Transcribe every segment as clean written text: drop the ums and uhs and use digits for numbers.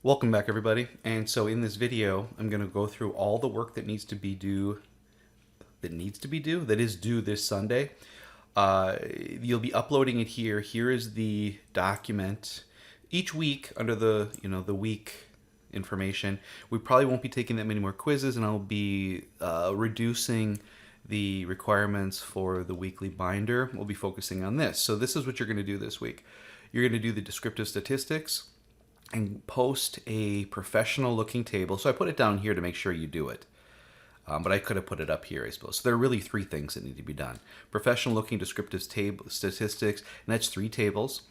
Welcome back, everybody. And so in this video, I'm going to go through all the work that needs to be due, that is due this Sunday. You'll be uploading it here. Here is the document. Each week, under the the week information, we probably won't be taking that many more quizzes, and I'll be reducing the requirements for the weekly binder. We'll be focusing on this. So this is what you're going to do this week. You're going to do the descriptive statistics and post a professional looking table. So I put it down here to make sure you do it. But I could have put it up here, I suppose. So there are really three things that need to be done. Professional looking descriptive statistics, and that's 3 tables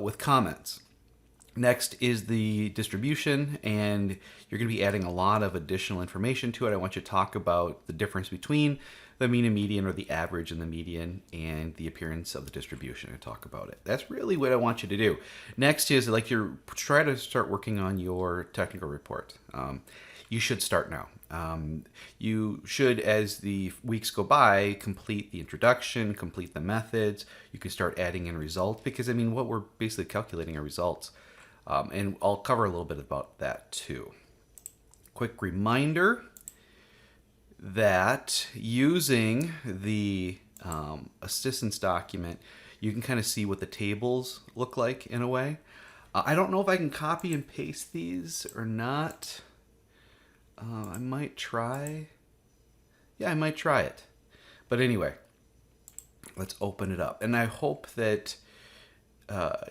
with comments. Next is the distribution, and you're going to be adding a lot of additional information to it. I want you to talk about the difference between the mean and median, or the average and the median, and the appearance of the distribution, and talk about it. That's really what I want you to do. Next is try to start working on your technical report. You should start now. You should, as the weeks go by, complete the introduction, complete the methods. You can start adding in results, because what we're basically calculating are results. And I'll cover a little bit about that too. Quick reminder that using the assistance document, you can kind of see what the tables look like in a way. I don't know if I can copy and paste these or not. I might try. Yeah, I might try it. But anyway, let's open it up. And I hope that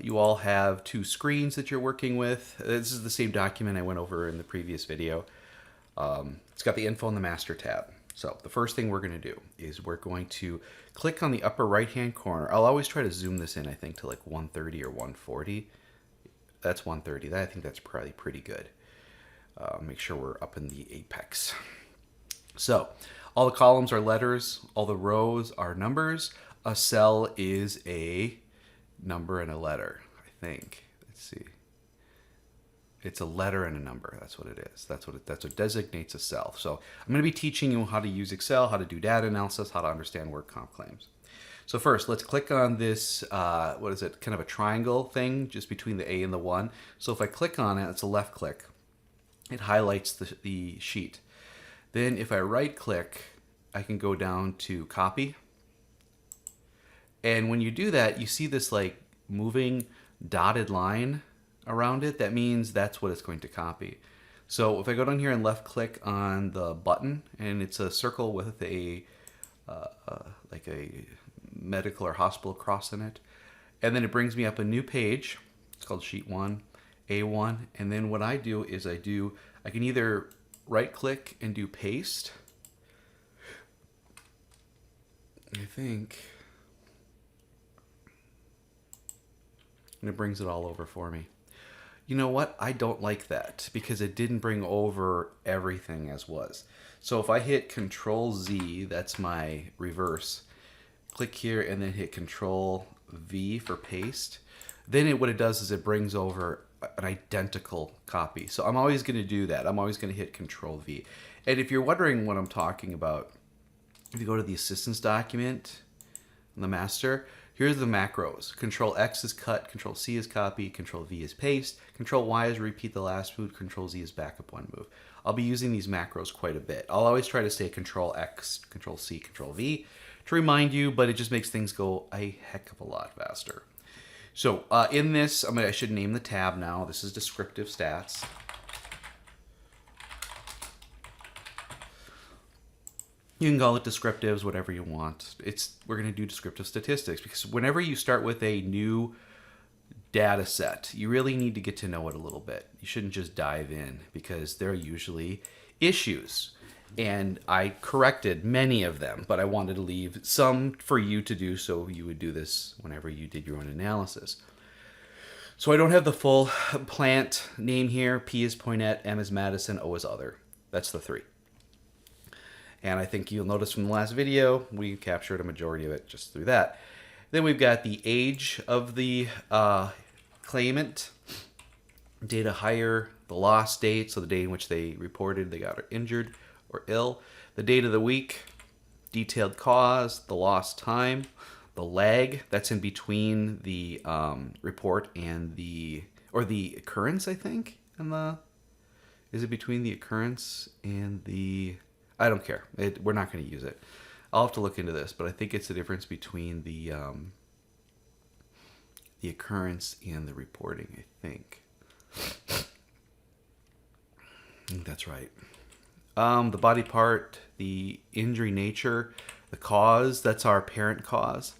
you all have 2 screens that you're working with. This is the same document I went over in the previous video. It's got the info in the master tab. So the first thing we're going to do is we're going to click on the upper right hand corner. I'll always try to zoom this in, I think, to like 130 or 140. That's 130. I think that's probably pretty good. Make sure we're up in the apex. So all the columns are letters, all the rows are numbers. A cell is a number and a letter, I think. Let's see. It's a letter and a number. That's what it is. That's what designates a cell. So I'm going to be teaching you how to use Excel, how to do data analysis, how to understand work comp claims. So first, let's click on this, what is it, kind of a triangle thing just between the A and the 1. So if I click on it, it's a left click. It highlights the sheet. Then if I right click, I can go down to copy. And when you do that, you see this like moving dotted line around it. That means that's what it's going to copy. So if I go down here and left click on the button, and it's a circle with a like a medical or hospital cross in it, and then it brings me up a new page. It's called sheet 1, A1. And then what I do is I can either right click and do paste, I think, and it brings it all over for me. You know what? I don't like that because it didn't bring over everything as was. So if I hit Control Z, that's my reverse, click here and then hit Control V for paste, then what it does is it brings over an identical copy. So I'm always going to do that. I'm always going to hit Control V. And if you're wondering what I'm talking about, if you go to the assistance document, the master, here's the macros. Control X is cut, Control C is copy, Control V is paste, Control Y is repeat the last move, Control Z is backup one move. I'll be using these macros quite a bit. I'll always try to say Control X, Control C, Control V to remind you, but it just makes things go a heck of a lot faster. So in this, I should name the tab now. This is descriptive stats. You can call it descriptives, whatever you want. We're going to do descriptive statistics because whenever you start with a new data set, you really need to get to know it a little bit. You shouldn't just dive in because there are usually issues. And I corrected many of them, but I wanted to leave some for you to do so you would do this whenever you did your own analysis. So I don't have the full plant name here. P is Poinet, M is Madison, O is other. That's the 3. And I think you'll notice from the last video, we captured a majority of it just through that. Then we've got the age of the claimant, data hire, the loss date, so the date in which they reported they got injured or ill, the date of the week, detailed cause, the lost time, the lag that's in between the report and the occurrence, I think. and the... Is it between the occurrence and the... I don't care. We're not going to use it. I'll have to look into this, but I think it's the difference between the occurrence and the reporting, I think. I think that's right. The body part, the injury nature, the cause, that's our parent cause.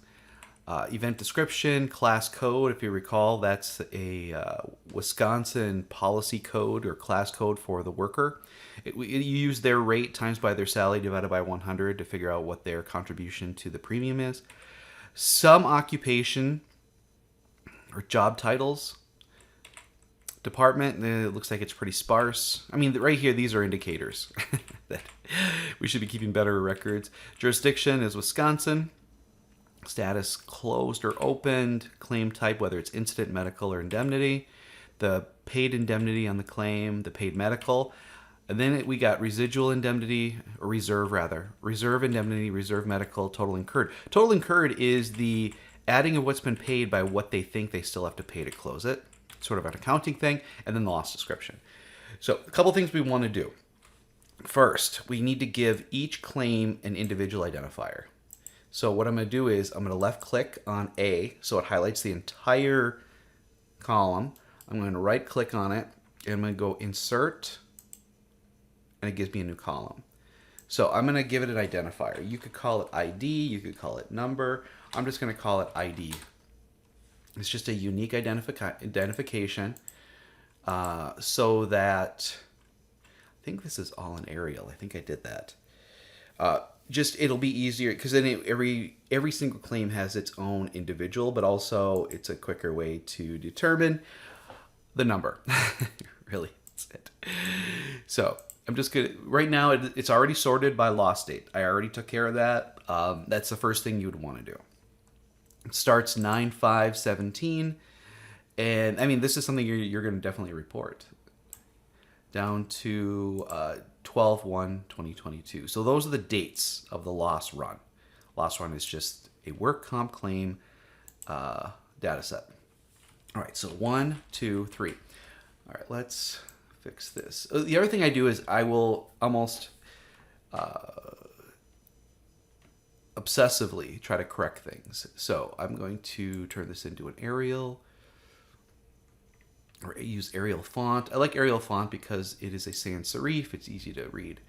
Event description, class code, if you recall, that's a Wisconsin policy code or class code for the worker. You use their rate times by their salary divided by 100 to figure out what their contribution to the premium is. Some occupation or job titles. Department, it looks like it's pretty sparse. I mean, right here, these are indicators that we should be keeping better records. Jurisdiction is Wisconsin. Status closed or opened. Claim type, whether it's incident, medical, or indemnity. The paid indemnity on the claim, the paid medical. And then we got residual indemnity, or reserve rather. Reserve indemnity, reserve medical, total incurred. Total incurred is the adding of what's been paid by what they think they still have to pay to close it. Sort of an accounting thing. And then the loss description. So a couple things we want to do. First, we need to give each claim an individual identifier. So what I'm going to do is I'm going to left click on A, so it highlights the entire column. I'm going to right click on it, and I'm going to go insert, and it gives me a new column. So I'm going to give it an identifier. You could call it ID, you could call it number. I'm just going to call it ID. It's just a unique identification so that, I think this is all in Arial. I think I did that. Just it'll be easier because then every single claim has its own individual, but also it's a quicker way to determine the number. Really, that's it. So I'm just gonna right now it's already sorted by loss date. I already took care of that. That's the first thing you would want to do. It starts 9/5/17, and I mean this is something you're going to definitely report. Down to 12/1/2022. So those are the dates of the loss run. Loss run is just a work comp claim data set. All right, so 1, 2, 3. All right, let's fix this. The other thing I do is I will almost obsessively try to correct things. So I'm going to turn this into an Arial. Or use Arial font. I like Arial font because it is a sans serif. It's easy to read.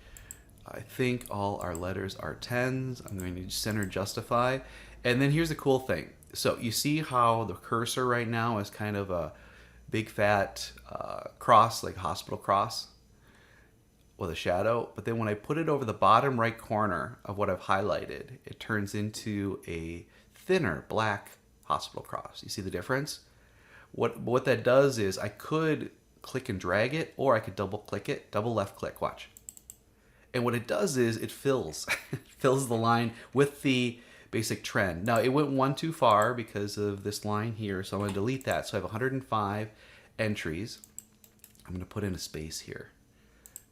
I think all our letters are 10s. I'm going to center justify. And then here's the cool thing. So you see how the cursor right now is kind of a big fat cross, like hospital cross with a shadow. But then when I put it over the bottom right corner of what I've highlighted, it turns into a thinner black hospital cross. You see the difference? What that does is I could click and drag it, or I could double click it, double left click, watch. And what it does is it fills, fills the line with the basic trend. Now it went one too far because of this line here, so I'm going to delete that. So I have 105 entries. I'm going to put in a space here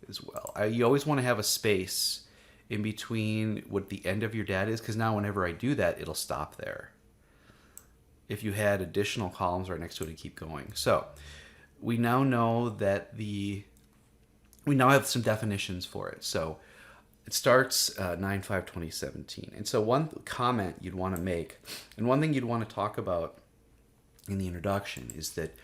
as well. You always want to have a space in between what the end of your data is, because now whenever I do that, it'll stop there. If you had additional columns right next to it and keep going. So we now know that we now have some definitions for it. So it starts 9/5/2017. And so one comment you'd want to make, and one thing you'd want to talk about in the introduction is that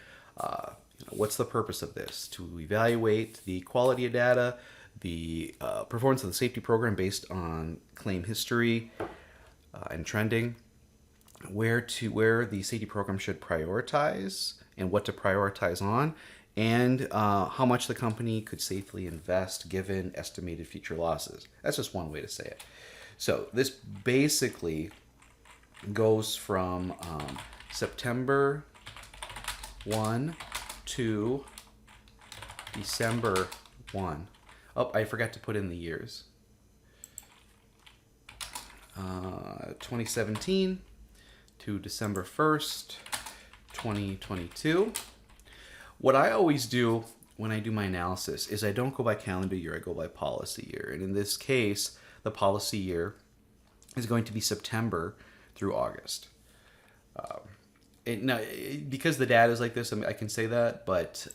what's the purpose of this? To evaluate the quality of data, the performance of the safety program based on claim history and trending, where the safety program should prioritize and what to prioritize on, and how much the company could safely invest given estimated future losses. That's just one way to say it. So this basically goes from September 1 to December 1. Oh, I forgot to put in the years. 2017 to December 1st, 2022. What I always do when I do my analysis is I don't go by calendar year, I go by policy year. And in this case, the policy year is going to be September through August. because the data is like this, I can say that, but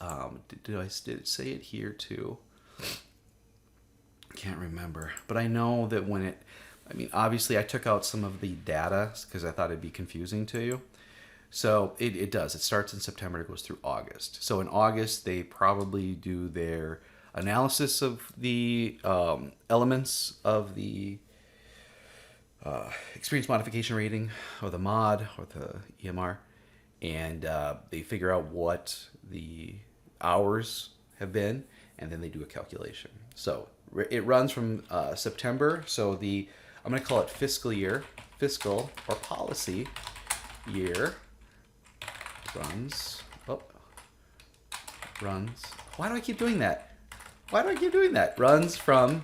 did I say it here too? I can't remember, but I know that obviously I took out some of the data because I thought it'd be confusing to you. So it does. It starts in September, it goes through August. So in August, they probably do their analysis of the elements of the experience modification rating, or the mod, or the EMR, and they figure out what the hours have been, and then they do a calculation. So it runs from September. So I'm going to call it fiscal or policy year runs. Why do I keep doing that? Runs from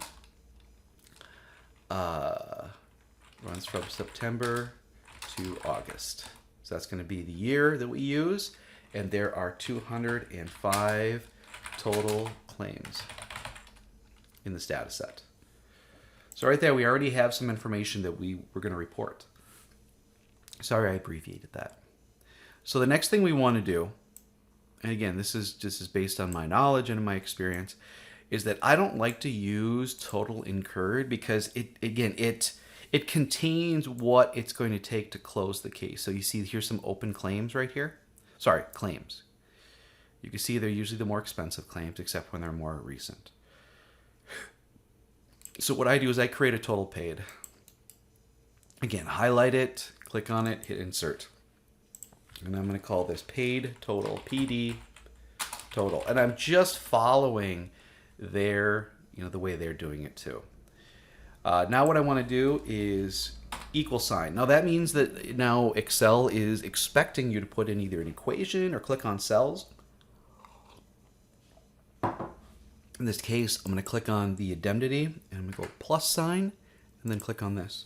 September to August. So that's going to be the year that we use, and there are 205 total claims in this data set. So right there, we already have some information that we're going to report. Sorry, I abbreviated that. So the next thing we want to do, and again, this is based on my knowledge and my experience, is that I don't like to use total incurred because it contains what it's going to take to close the case. So you see here's some open claims right here. Sorry, claims. You can see they're usually the more expensive claims, except when they're more recent. So what I do is I create a total paid. Again, highlight it, click on it, hit insert. And I'm going to call this paid total, PD total. And I'm just following the way they're doing it too. Now what I want to do is equal sign. Now that means that now Excel is expecting you to put in either an equation or click on cells. In this case, I'm going to click on the indemnity, and I'm going to go plus sign, and then click on this.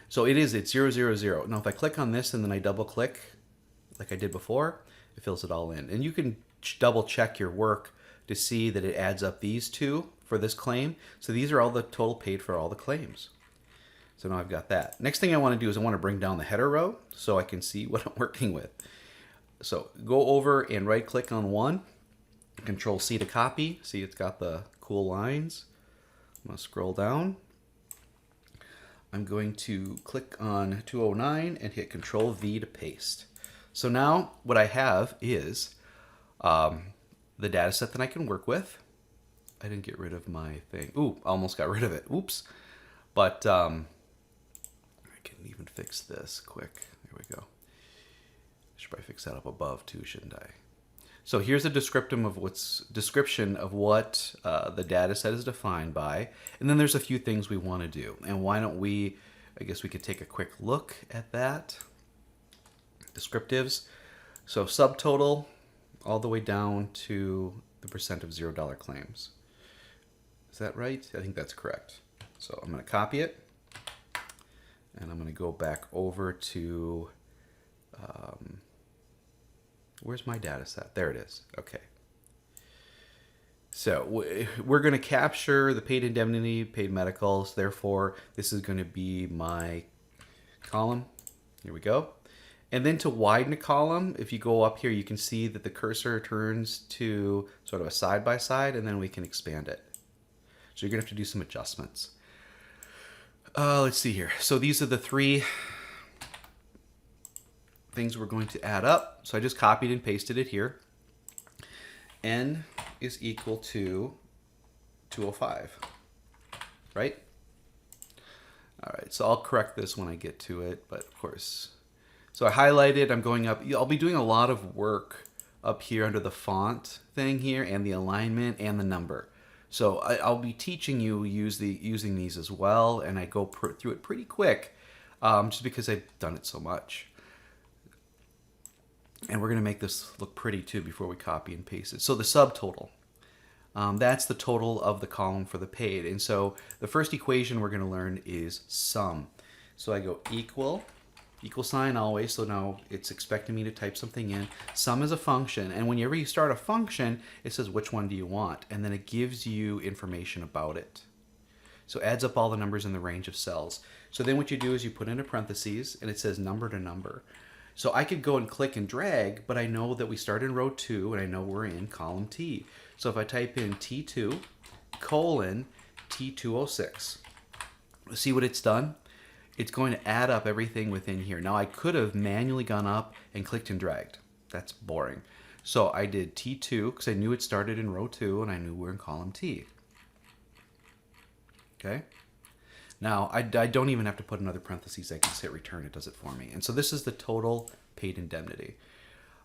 So it's 000. Now if I click on this and then I double click, like I did before, it fills it all in. And you can double check your work to see that it adds up these two for this claim. So these are all the total paid for all the claims. So now I've got that. Next thing I want to do is I want to bring down the header row so I can see what I'm working with. So go over and right click on one, Control C to copy. See, it's got the cool lines. I'm going to scroll down. I'm going to click on 209 and hit Control V to paste. So now what I have is the data set that I can work with. I didn't get rid of my thing. Ooh, almost got rid of it. Oops. But I can even fix this quick. There we go. Should probably fix that up above too, shouldn't I? So here's a description of what the data set is defined by. And then there's a few things we want to do. And why don't I guess we could take a quick look at that. Descriptives. So subtotal all the way down to the percent of $0 claims. Is that right? I think that's correct. So I'm going to copy it. And I'm going to go back over to... where's my data set? There it is. Okay. So we're going to capture the paid indemnity, paid medicals. Therefore, this is going to be my column. Here we go. And then to widen a column, if you go up here, you can see that the cursor turns to sort of a side-by-side, and then we can expand it. So you're going to have to do some adjustments. Let's see here. So these are the three things we're going to add up. So I just copied and pasted it here. N is equal to 205, right? All right, so I'll correct this when I get to it, but of course. So I highlighted, I'm going up. I'll be doing a lot of work up here under the font thing here and the alignment and the number. So I'll be teaching you using these as well, and I go through it pretty quick just because I've done it so much. And we're going to make this look pretty too before we copy and paste it. So the subtotal, that's the total of the column for the paid. And so the first equation we're going to learn is sum. So I go equal sign always. So now it's expecting me to type something in. Sum is a function. And whenever you start a function, it says which one do you want? And then it gives you information about it. So it adds up all the numbers in the range of cells. So then what you do is you put in a parentheses and it says number to number. So I could go and click and drag, but I know that we start in row 2 and I know we're in column T. So if I type in T2 colon T206, see what it's done? It's going to add up everything within here. Now I could have manually gone up and clicked and dragged. That's boring. So I did T2 because I knew it started in row 2 and I knew we're in column T. Okay. Now I don't even have to put another parentheses. I can just hit return. It does it for me. And so this is the total paid indemnity.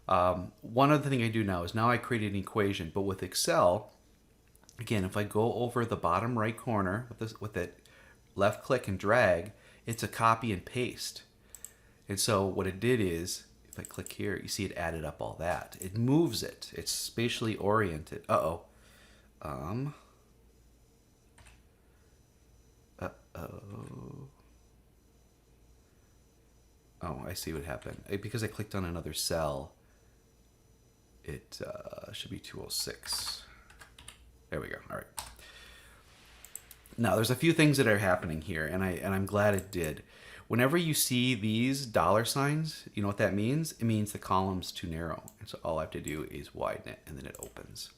One other thing I do now is now I created an equation, but with Excel, again, if I go over the bottom right corner with it left click and drag, it's a copy and paste. And so what it did is, if I click here, you see it added up all that. It moves it. It's spatially oriented. Uh-oh. Oh, I see what happened. Because I clicked on another cell, it should be 206. There we go. All right. Now, there's a few things that are happening here, and I'm glad it did. Whenever you see these dollar signs, you know what that means? It means the column's too narrow. And so all I have to do is widen it, and then it opens.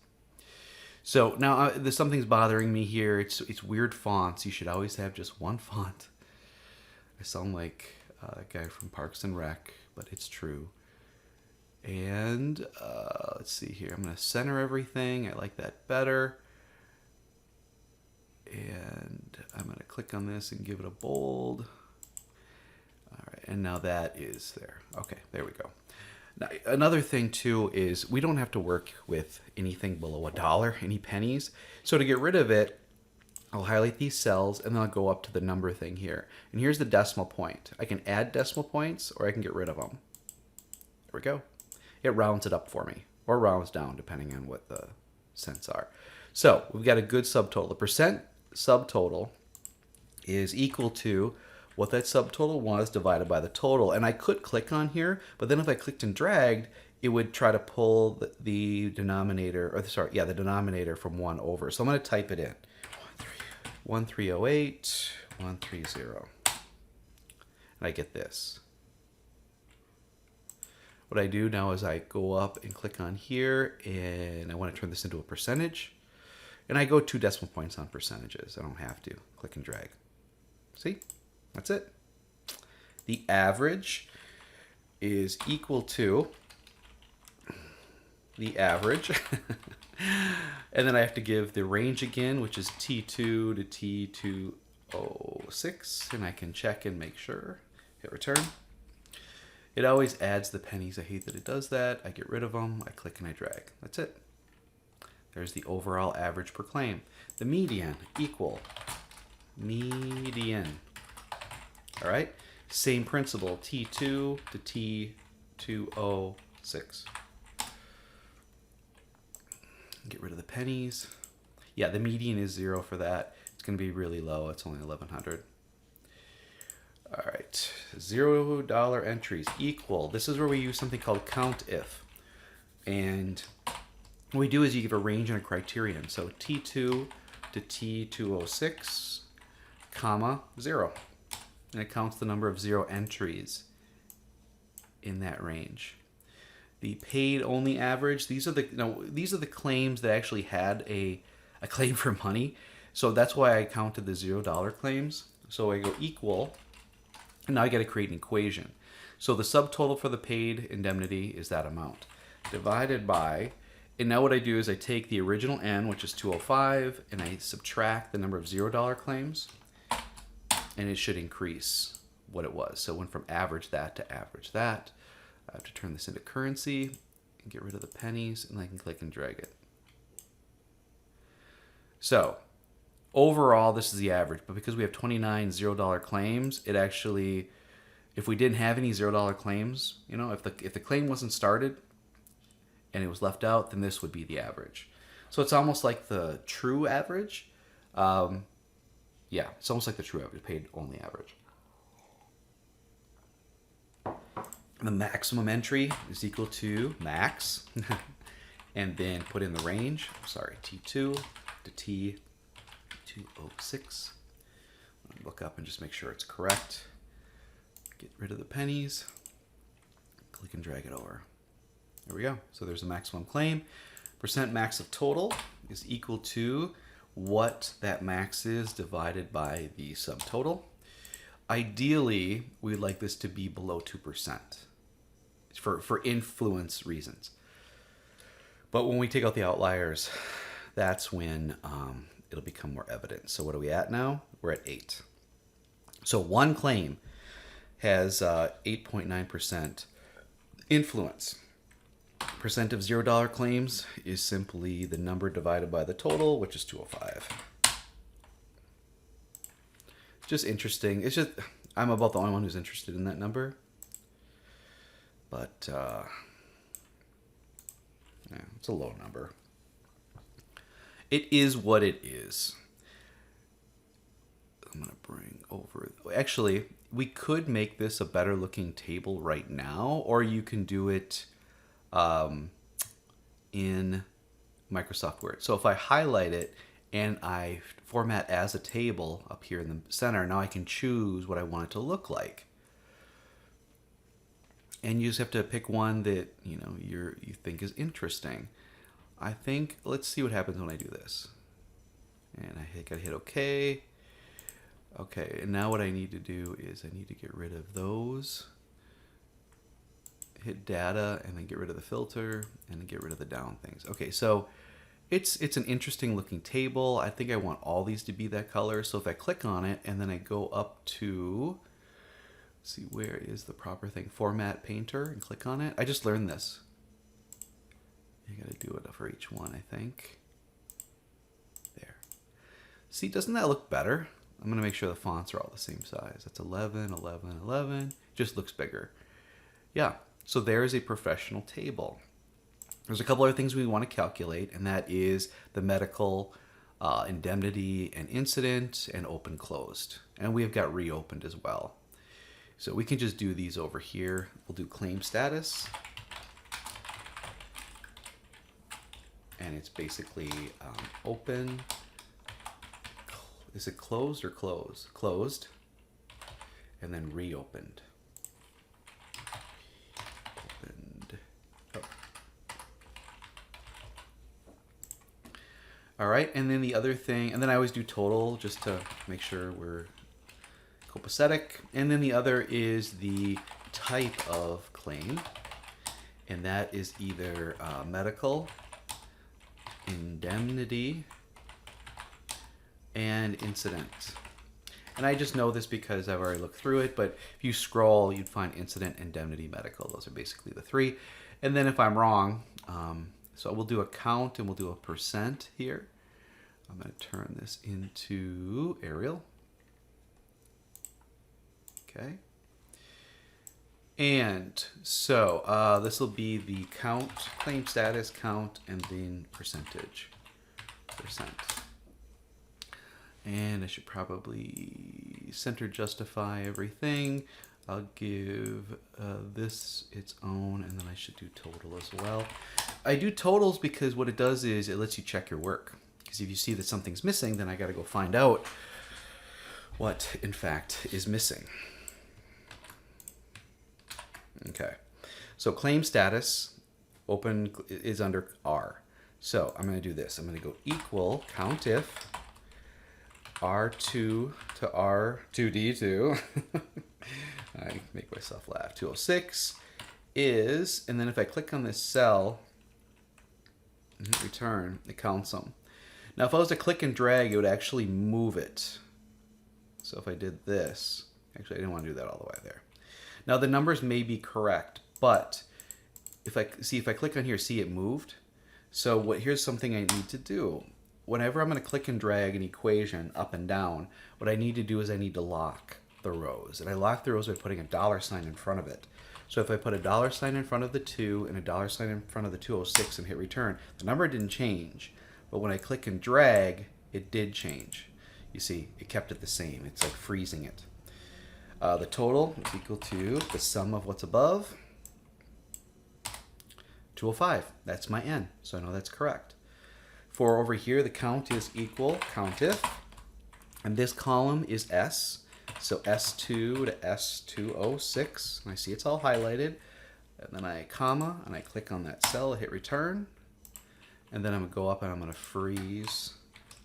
So now there's something's bothering me here. It's weird fonts. You should always have just one font. I sound like that guy from Parks and Rec, but it's true. And let's see here. I'm going to center everything. I like that better. And I'm going to click on this and give it a bold. All right, and now that is there. Okay, there we go. Now, another thing too is we don't have to work with anything below $1, any pennies. So to get rid of it, I'll highlight these cells and then I'll go up to the number thing here. And here's the decimal point. I can add decimal points or I can get rid of them. There we go. It rounds it up for me or rounds down depending on what the cents are. So we've got a good subtotal. The percent subtotal is equal to what that subtotal was divided by the total. And I could click on here, but then if I clicked and dragged, it would try to pull the denominator, or sorry, yeah, the denominator from 1 over. So I'm going to type it in. 1308, 130. And I get this. What I do now is I go up and click on here, and I want to turn this into a percentage. And I go 2 decimal points on percentages. I don't have to. Click and drag. See? That's it. The average is equal to the average. And then I have to give the range again, which is T2 to T206. And I can check and make sure. Hit return. It always adds the pennies. I hate that it does that. I get rid of them. I click and I drag. That's it. There's the overall average per claim. The median equal median. All right, same principle, T2 to T206. Get rid of the pennies. Yeah, the median is 0 for that. It's going to be really low. It's only 1100. All right, $0 entries equal. This is where we use something called count if. And what we do is you give a range and a criterion. So T2 to T206, comma, 0. And it counts the number of 0 entries in that range. The paid only average, these are the claims that actually had a claim for money. So that's why I counted the $0 claims. So I go equal, and now I got to create an equation. So the subtotal for the paid indemnity is that amount divided by, and now what I do is I take the original N, which is 205, and I subtract the number of $0 claims. And it should increase what it was. So it went from average that to average that. I have to turn this into currency and get rid of the pennies, and I can click and drag it. So overall, this is the average, but because we have 29 $0 claims, it actually, if we didn't have any $0 claims, you know, if the claim wasn't started and it was left out, then this would be the average. So it's almost like the true average. Yeah, it's almost like the true average, paid only average. The maximum entry is equal to max, and then put in the range. Sorry, T2 to T206. Look up and just make sure it's correct. Get rid of the pennies. click and drag it over. There we go. So there's a maximum claim. Percent max of total is equal to what that max is divided by the subtotal. Ideally, we'd like this to be below 2% for influence reasons. But when we take out the outliers, that's when it'll become more evident. So what are we at now? We're at 8. So one claim has 8.9% influence. Percent of $0 claims is simply the number divided by the total, which is 205. Just interesting. It's just, I'm about the only one who's interested in that number. But, yeah, it's a low number. It is what it is. I'm going to bring over... Actually, we could make this a better looking table right now, or you can do it in Microsoft Word. So if I highlight it and I format as a table up here in the center, now I can choose what I want it to look like. And you just have to pick one that you think is interesting. I think, let's see what happens when I do this. And I gotta hit OK. Okay, and now what I need to do is I need to get rid of those. Hit data and then get rid of the filter and then get rid of the down things. Okay, so it's an interesting looking table. I think I want all these to be that color. So if I click on it and then I go up to, let's see, where is the proper thing? Format Painter, and click on it. I just learned this. You gotta do it for each one, I think. There. See, doesn't that look better? I'm gonna make sure the fonts are all the same size. That's 11, 11, 11. Just looks bigger. Yeah. So there is a professional table. There's a couple other things we want to calculate, and that is the medical indemnity and incident and open closed. And we've got reopened as well. So we can just do these over here. We'll do claim status. And it's basically open. Is it closed or closed? Closed. And then reopened. All right, and then the other thing, and then I always do total just to make sure we're copacetic. And then the other is the type of claim, and that is either medical, indemnity, and incident. And I just know this because I've already looked through it, but if you scroll, you'd find incident, indemnity, medical. Those are basically the three. And then if I'm wrong, so we'll do a count and we'll do a percent here. I'm going to turn this into Arial. Okay. And so this will be the count, claim status, count, and then percentage. Percent. And I should probably center justify everything. I'll give this its own, and then I should do total as well. I do totals because what it does is it lets you check your work. Because if you see that something's missing, then I got to go find out what, in fact, is missing. Okay. So claim status, open, is under R. So I'm going to do this. I'm going to go equal count if R2 to R2D2. I make myself laugh. 206 is, and then if I click on this cell and hit return, it counts them. Now, if I was to click and drag, it would actually move it. So if I did this, actually, I didn't want to do that all the way there. Now, the numbers may be correct, but if I click on here, see it moved. So here's something I need to do. Whenever I'm going to click and drag an equation up and down, what I need to do is I need to lock the rows. And I lock the rows by putting a $sign in front of it. So if I put a $sign in front of the 2 and a $sign in front of the 206 and hit return, the number didn't change. But when I click and drag, it did change. You see, it kept it the same. It's like freezing it. The total is equal to the sum of what's above, 205. That's my n, so I know that's correct. For over here, the count is equal count if, and this column is S. So S2 to S206, and I see it's all highlighted. and then I comma, and I click on that cell, hit return, and then I'm going to go up and I'm going to freeze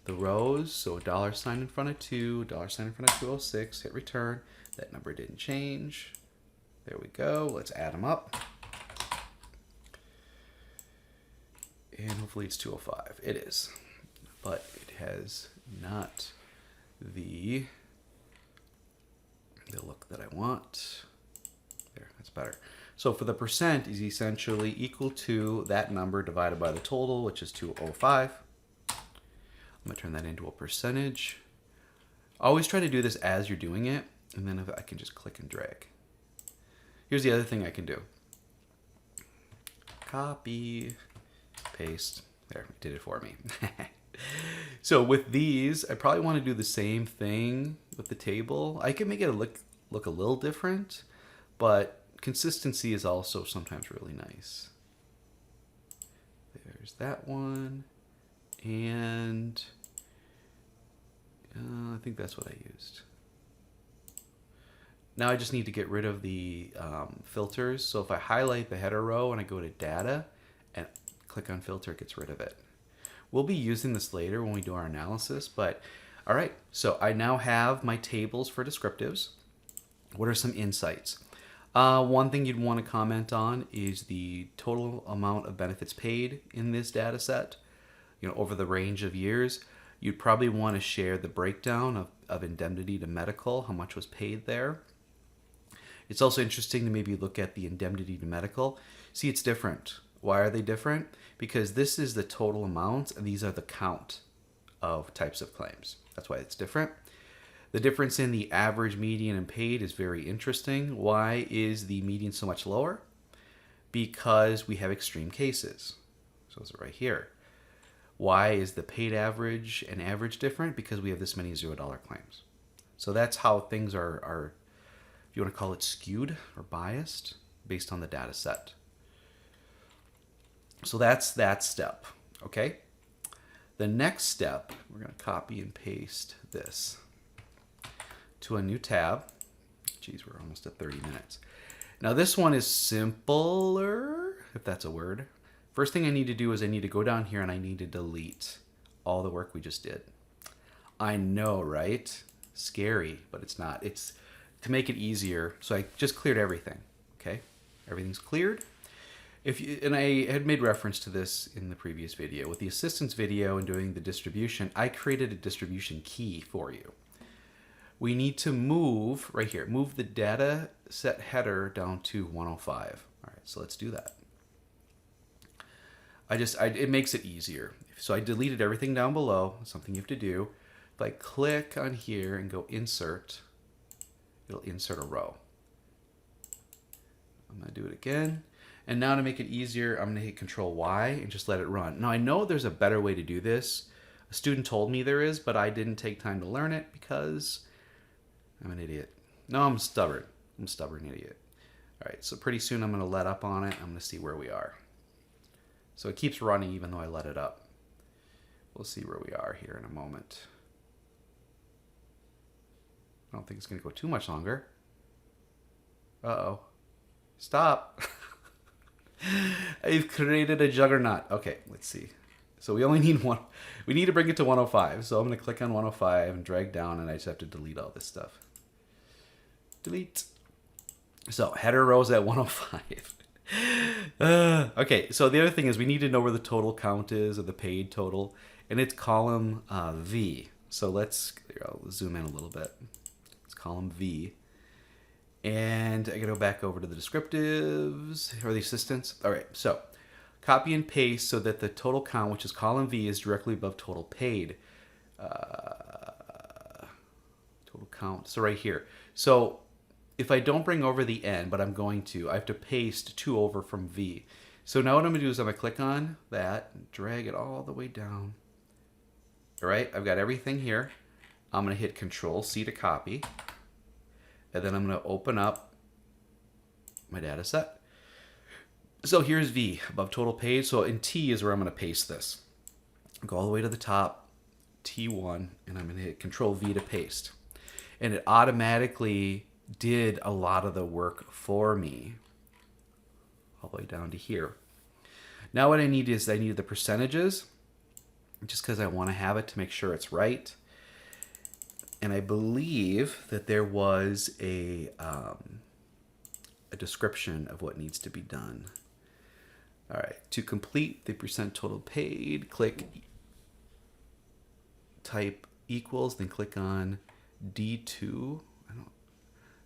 the rows. So $sign in front of 2, $sign in front of 206, hit return. That number didn't change. There we go. Let's add them up. And hopefully it's 205. It is. But it has not the look that I want. There, that's better. So for the percent is essentially equal to that number divided by the total, which is 205. I'm going to turn that into a percentage. Always try to do this as you're doing it, and then if I can just click and drag. Here's the other thing I can do. Copy, paste. There, it did it for me. So with these, I probably want to do the same thing with the table. I can make it look a little different, but consistency is also sometimes really nice. There's that one. And I think that's what I used. Now I just need to get rid of the filters. So if I highlight the header row and I go to data and click on filter, it gets rid of it. We'll be using this later when we do our analysis, but all right. So I now have my tables for descriptives. What are some insights? One thing you'd want to comment on is the total amount of benefits paid in this data set, over the range of years. You'd probably want to share the breakdown of indemnity to medical, how much was paid there. It's also interesting to maybe look at the indemnity to medical. See, it's different. Why are they different? Because this is the total amount, and these are the count of types of claims. That's why it's different. The difference in the average, median, and paid is very interesting. Why is the median so much lower? Because we have extreme cases. So it's right here. Why is the paid average and average different? Because we have this many $0 claims. So that's how things are, if you want to call it, skewed or biased based on the data set. So that's that step, okay? The next step, we're going to copy and paste this to a new tab. Geez, we're almost at 30 minutes. Now this one is simpler, if that's a word. First thing I need to do is I need to go down here and I need to delete all the work we just did. I know, right? Scary, but it's not. It's to make it easier. So I just cleared everything, okay? Everything's cleared. And I had made reference to this in the previous video. With the assistance video and doing the distribution, I created a distribution key for you. We need to move, right here, move the data set header down to 105. All right, so let's do that. It makes it easier. So I deleted everything down below, something you have to do. If I click on here and go insert, it'll insert a row. I'm gonna do it again. And now to make it easier, I'm gonna hit Control Y and just let it run. Now I know there's a better way to do this. A student told me there is, but I didn't take time to learn it because I'm an idiot. No, I'm stubborn. I'm a stubborn idiot. All right, so pretty soon I'm gonna let up on it. I'm gonna see where we are. So it keeps running even though I let it up. We'll see where we are here in a moment. I don't think it's gonna go too much longer. Uh-oh. Stop. I've created a juggernaut. Okay, let's see. So we only need one. We need to bring it to 105. So I'm going to click on 105 and drag down, and I just have to delete all this stuff. Delete. So header rows at 105. Okay, so the other thing is we need to know where the total count is, or the paid total, and it's column V. So I'll zoom in a little bit. It's column V. And I gotta go back over to the descriptives or the assistants. All right, so copy and paste so that the total count, which is column V, is directly above total paid. Total count, so right here. So if I don't bring over the N, but I'm going to, I have to paste 2 over from V. So now what I'm gonna do is I'm gonna click on that, and drag it all the way down. All right, I've got everything here. I'm gonna hit Control C to copy. And then I'm going to open up my data set. So here's V, above total paid. So in T is where I'm going to paste this. Go all the way to the top, T1, and I'm going to hit Control V to paste. And it automatically did a lot of the work for me. all the way down to here. Now what I need is I need the percentages, just because I want to have it to make sure it's right. And I believe that there was a description of what needs to be done. All right, to complete the percent total paid, click type equals, then click on D2.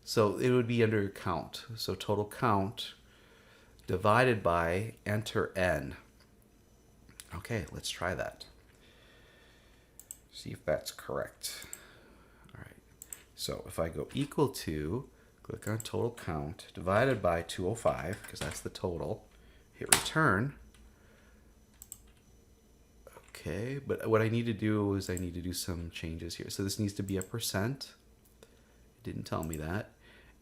So it would be under count. So total count divided by enter N. Okay, let's try that. See if that's correct. All right. So if I go equal to, click on total count divided by 205, because that's the total, hit return. Okay, but what I need to do is I need to do some changes here. So this needs to be a percent. It didn't tell me that.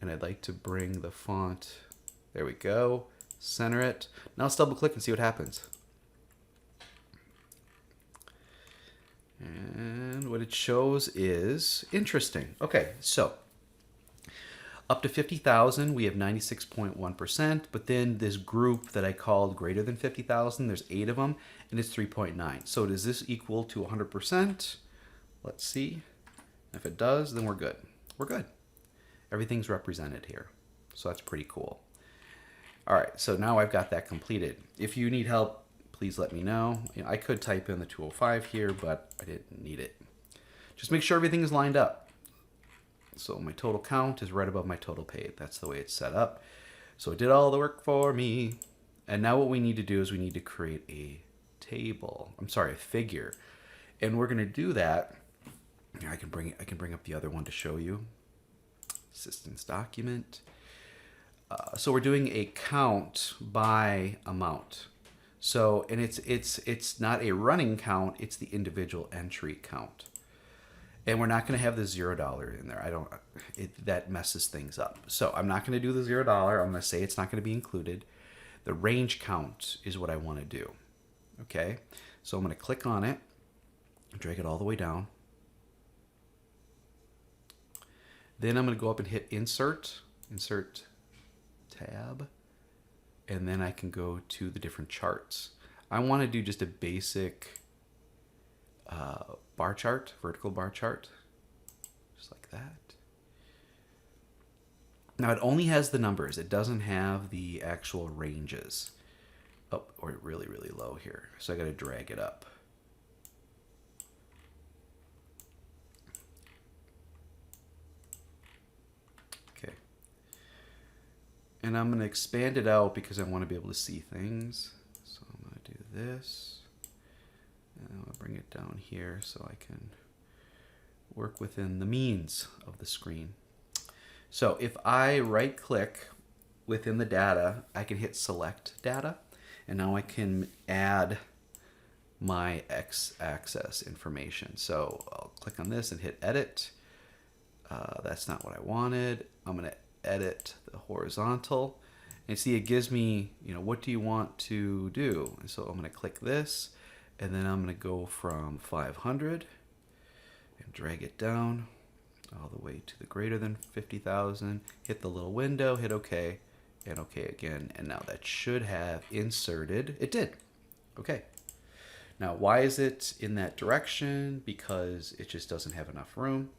And I'd like to bring the font, there we go, center it. Now let's double click and see what happens. And what it shows is interesting. Okay, so up to 50,000, we have 96.1%, but then this group that I called greater than 50,000, there's 8 of them, and it's 3.9. So does this equal to 100%? Let's see. If it does, then we're good. We're good. Everything's represented here. So that's pretty cool. All right, so now I've got that completed. If you need help, please let me know. I could type in the 205 here, but I didn't need it. Just make sure everything is lined up. So my total count is right above my total paid. That's the way it's set up. So it did all the work for me. And now what we need to do is we need to create a table. I'm sorry, a figure. And we're going to do that. I can bring up the other one to show you. Assistance document. So we're doing a count by amount. So, and it's not a running count, it's the individual entry count. And we're not going to have the $0 in there. That messes things up. So I'm not going to do the $0. I'm going to say it's not going to be included. The range count is what I want to do. Okay. So I'm going to click on it, drag it all the way down. Then I'm going to go up and hit insert tab. And then I can go to the different charts. I want to do just a basic bar chart, vertical bar chart, just like that. Now it only has the numbers. It doesn't have the actual ranges. Oh, or really, really low here. So I got to drag it up. Okay. And I'm going to expand it out because I want to be able to see things. So I'm going to do this. And I'll bring it down here so I can work within the means of the screen. So if I right click within the data, I can hit select data, and now I can add my x-axis information. So I'll click on this and hit edit. That's not what I wanted. I'm going to edit the horizontal, and see it gives me, what do you want to do? And so I'm going to click this. And then I'm going to go from 500 and drag it down all the way to the greater than 50,000. Hit the little window, hit OK, and OK again. And now that should have inserted. It did. OK. Now, why is it in that direction? Because it just doesn't have enough room.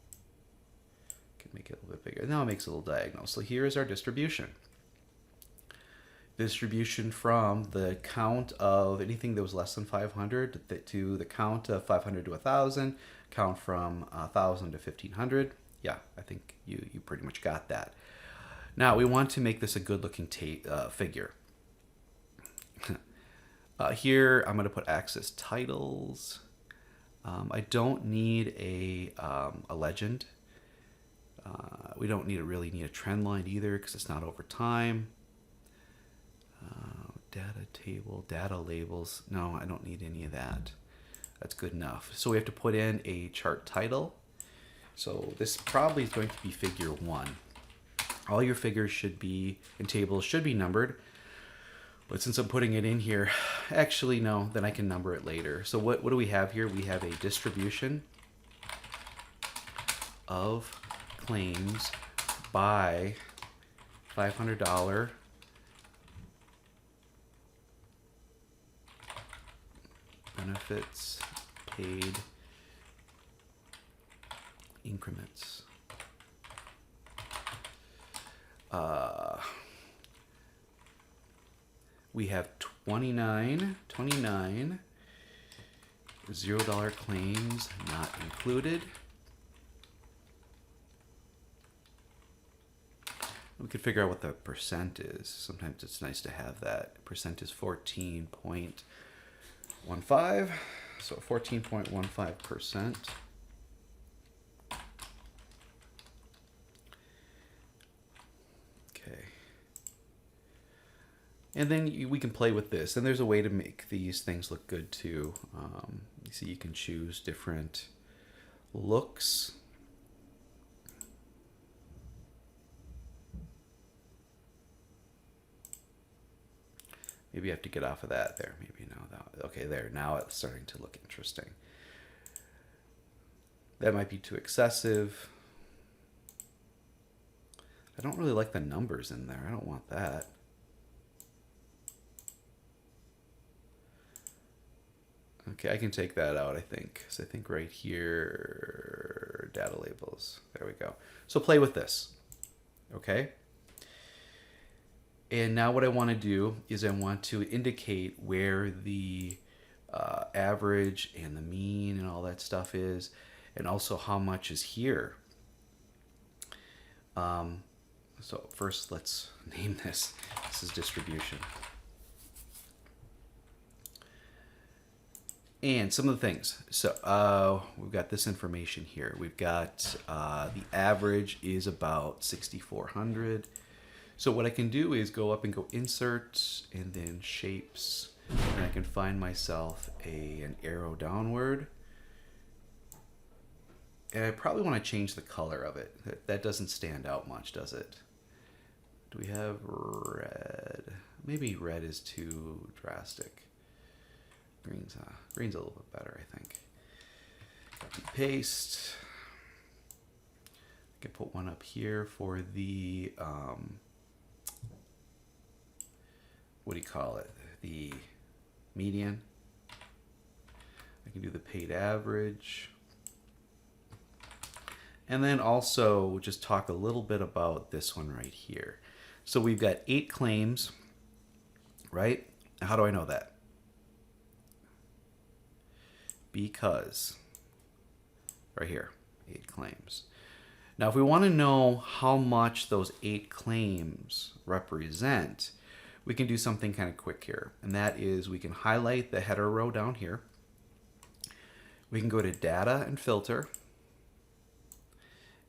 Can make it a little bit bigger. Now it makes a little diagonal. So here is our distribution. Distribution from the count of anything that was less than 500 to the count of 500 to 1,000, count from 1,000 to 1,500. Yeah, I think you pretty much got that. Now we want to make this a good-looking figure. Here I'm going to put axis titles. I don't need a legend. We don't really need a trend line either because it's not over time. Data table, data labels. No, I don't need any of that. That's good enough. So we have to put in a chart title. So this probably is going to be figure 1. All your figures should be, and tables should be numbered. But since I'm putting it in here, actually no, then I can number it later. So what do we have here? We have a distribution of claims by $500 benefits paid increments. We have 29 $0 claims not included. We could figure out what the percent is. Sometimes it's nice to have that. Percent is 14.15. So 14.15%. Okay. And then we can play with this. And there's a way to make these things look good too. You see, you can choose different looks. Maybe I have to get off of that there. Maybe no. Okay, there. Now it's starting to look interesting. That might be too excessive. I don't really like the numbers in there. I don't want that. Okay, I can take that out, I think. So I think right here, data labels. There we go. So play with this. Okay. And now what I want to do is I want to indicate where the average and the mean and all that stuff is, and also how much is here. So first let's name this. This is distribution. And some of the things. So we've got this information here. We've got the average is about 6,400. So what I can do is go up and go insert and then shapes, and I can find myself an arrow downward. And I probably want to change the color of it. That doesn't stand out much, does it? Do we have red? Maybe red is too drastic. Green's a little bit better, I think. Copy paste. I can put one up here for the what do you call it? The median. I can do the paid average. And then also just talk a little bit about this one right here. So we've got 8 claims, right? How do I know that? Because right here, 8 claims. Now, if we want to know how much those 8 claims represent, we can do something kind of quick here. And that is we can highlight the header row down here. We can go to data and filter.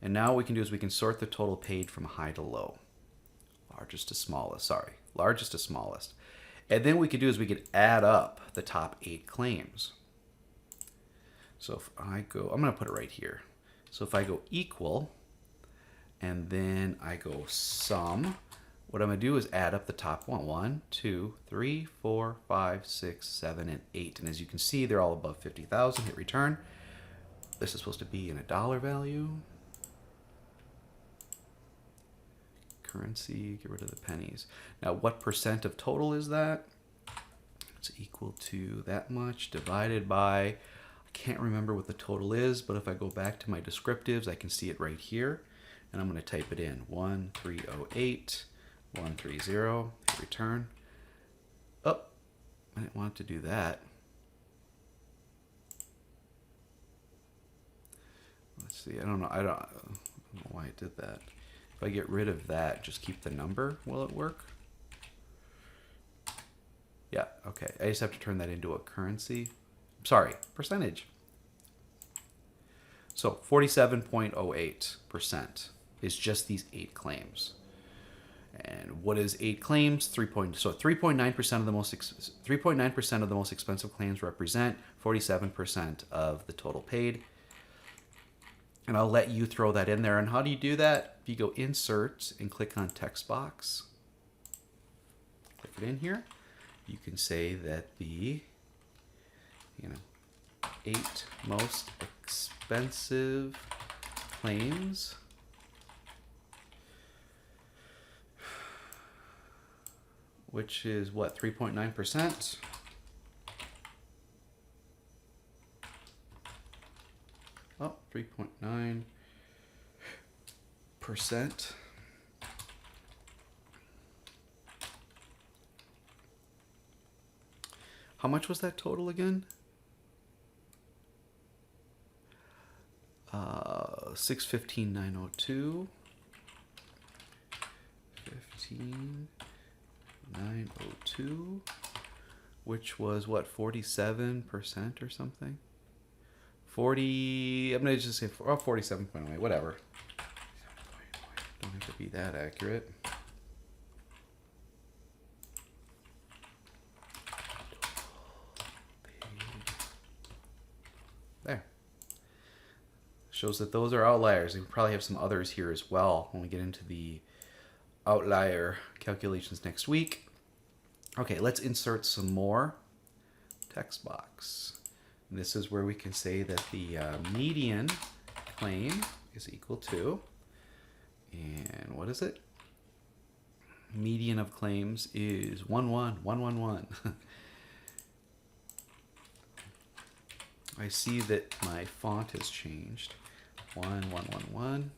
And now what we can do is we can sort the total paid from high to low. Largest to smallest, sorry. Largest to smallest. And then what we could do is we could add up the top 8 claims. So if I go, I'm going to put it right here. So if I go equal, and then I go sum, what I'm going to do is add up the top one. 1, 2, 3, 4, 5, 6, 7, and 8. And as you can see, they're all above 50,000. Hit return. This is supposed to be in a dollar value. Currency, get rid of the pennies. Now, what percent of total is that? It's equal to that much divided by, I can't remember what the total is, but if I go back to my descriptives, I can see it right here. And I'm going to type it in, 1308, 130, hit return. Oh, I didn't want it to do that. Let's see, I don't know why it did that. If I get rid of that, just keep the number, will it work? Yeah, okay. I just have to turn that into a currency. Sorry, percentage. So 47.08% is just these 8 claims. And what is 8 claims? 3.9% of the most 3.9% of the most expensive claims represent 47% of the total paid. And I'll let you throw that in there. And how do you do that? If you go insert and click on text box, click it in here, you can say that the 8 most expensive claims which is what, 3.9%? Oh, 3.9%. How much was that total again? 615,902. 15,902, which was what, 47% or something? 40, I'm gonna just say 47.08, whatever. Don't have to be that accurate. There. Shows that those are outliers. We probably have some others here as well when we get into the outlier calculations next week. Okay, let's insert some more text box. And this is where we can say that the median claim is equal to, and what is it? Median of claims is 11111. I see that my font has changed. 1111.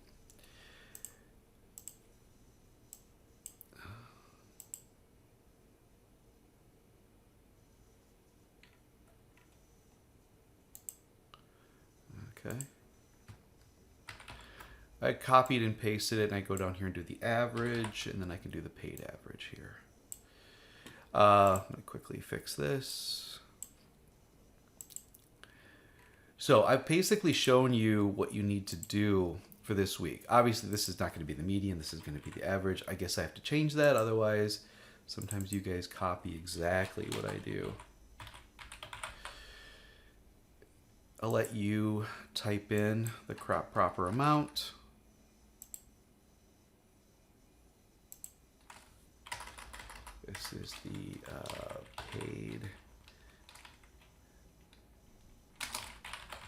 Okay. I copied and pasted it, and I go down here and do the average, and then I can do the paid average here. Let me quickly fix this. So I've basically shown you what you need to do for this week. Obviously, this is not going to be the median. This is going to be the average. I guess I have to change that. Otherwise, sometimes you guys copy exactly what I do. I'll let you type in the proper amount. This is the paid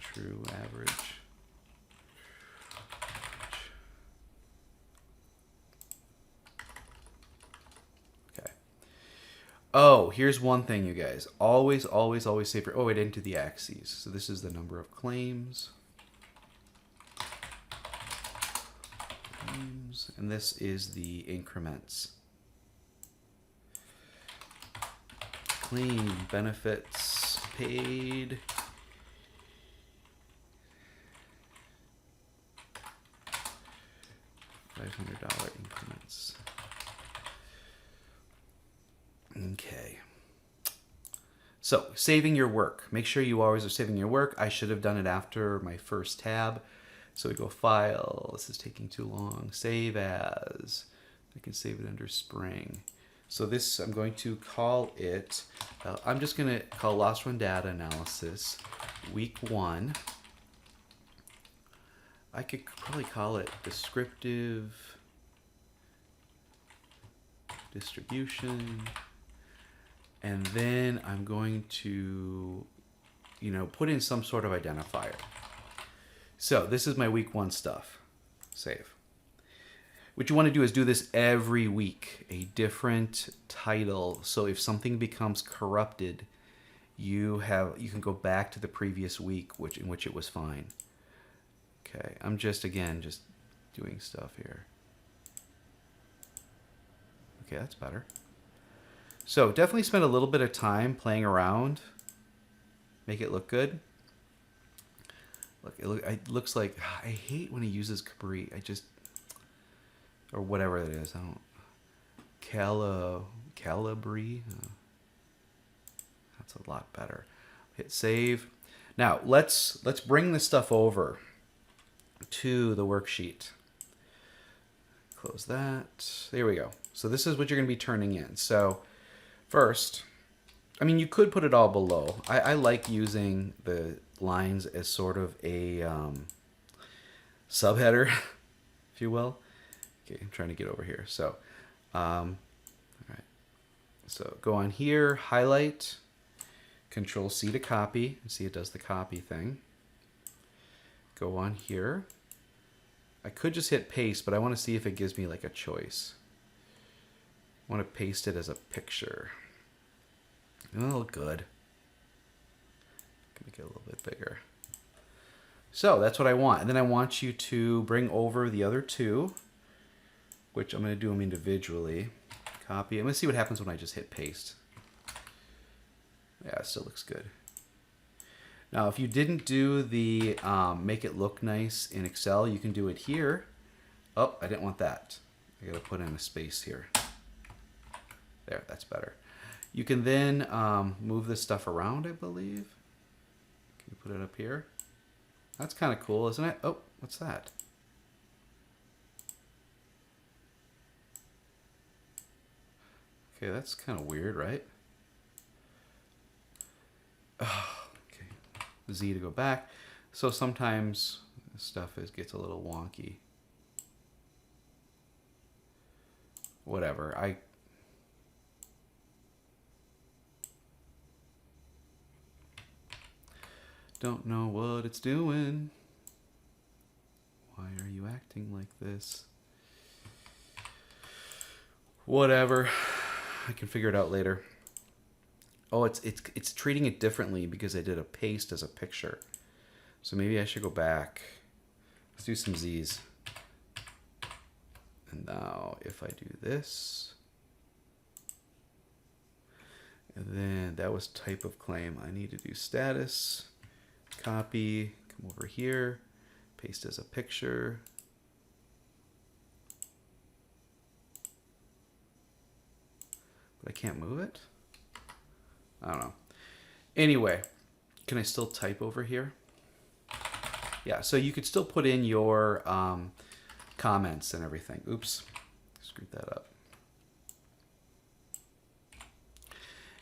true average. Okay. Oh, here's one thing, you guys. Always, always, always say for, oh, it into the axes. So this is the number of claims. And this is the increments. Claim benefits paid. $500 increments. Okay. So, saving your work. Make sure you always are saving your work. I should have done it after my first tab. So we go File. This is taking too long. Save as. I can save it under Spring. So this, I'm going to call it, I'm just going to call Loss Run Data Analysis Week 1. I could probably call it Descriptive Distribution. And then I'm going to, put in some sort of identifier. So this is my Week 1 stuff. Save. What you want to do is do this every week, a different title. So if something becomes corrupted, you can go back to the previous week in which it was fine. Okay, I'm just doing stuff here. Okay, that's better. So definitely spend a little bit of time playing around. Make it look good. Look, it looks like, I hate when he uses Capri. Or whatever it is. I don't. Calibri. That's a lot better. Hit save. Now let's bring this stuff over to the worksheet. Close that. There we go. So this is what you're going to be turning in. So first, you could put it all below. I like using the lines as sort of a subheader, if you will. Okay, I'm trying to get over here. So, all right. So go on here, highlight, Control C to copy. See, it does the copy thing. Go on here. I could just hit paste, but I want to see if it gives me like a choice. I want to paste it as a picture. It'll look good. Make it a little bit bigger. So that's what I want. And then I want you to bring over the other two, which I'm going to do them individually. Copy. I'm going to see what happens when I just hit paste. Yeah, it still looks good. Now, if you didn't do the make it look nice in Excel, you can do it here. Oh, I didn't want that. I got to put in a space here. There, that's better. You can then move this stuff around, I believe. Can you put it up here? That's kind of cool, isn't it? Oh, what's that? Okay, that's kind of weird, right? Oh, okay. Z to go back. So sometimes stuff gets a little wonky. Whatever. I don't know what it's doing. Why are you acting like this? Whatever. I can figure it out later. Oh, it's treating it differently because I did a paste as a picture. So maybe I should go back. Let's do some Z's. And now if I do this, and then that was type of claim. I need to do status, copy, come over here, paste as a picture. But I can't move it? I don't know. Anyway, can I still type over here? Yeah, so you could still put in your comments and everything. Oops, screwed that up.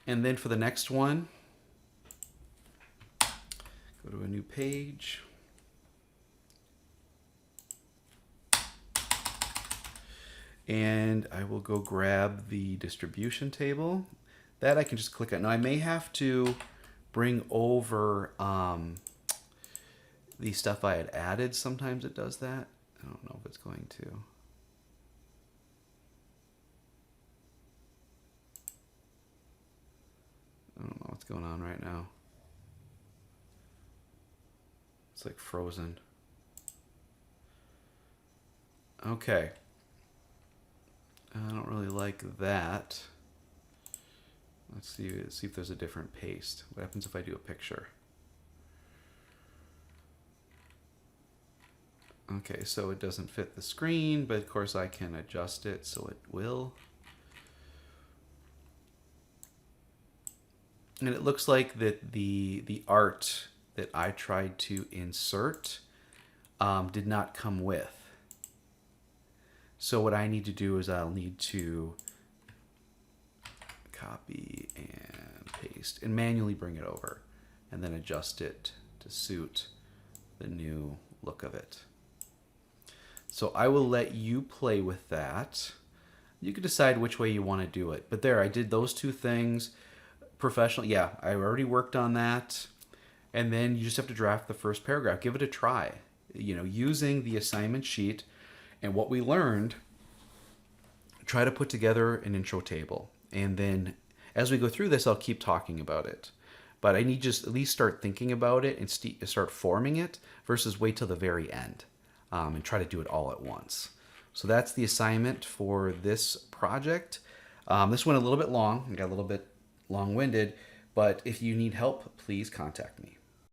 And then for the next one, go to a new page. And I will go grab the distribution table. That I can just click on. Now I may have to bring over the stuff I had added. Sometimes it does that. I don't know if it's going to. I don't know what's going on right now. It's like frozen. Okay. I don't really like that. Let's see if there's a different paste. What happens if I do a picture? Okay, so it doesn't fit the screen, but of course I can adjust it so it will. And it looks like that the art that I tried to insert did not come with. So what I need to do is I'll need to copy and paste and manually bring it over and then adjust it to suit the new look of it. So I will let you play with that. You can decide which way you want to do it. But there, I did those two things. Professional, yeah, I already worked on that. And then you just have to draft the first paragraph. Give it a try. You know, using the assignment sheet and what we learned, try to put together an intro table. And then as we go through this, I'll keep talking about it. But I need just at least start thinking about it and start forming it versus wait till the very end and try to do it all at once. So that's the assignment for this project. This went a little bit long. I got a little bit long-winded, but if you need help, please contact me.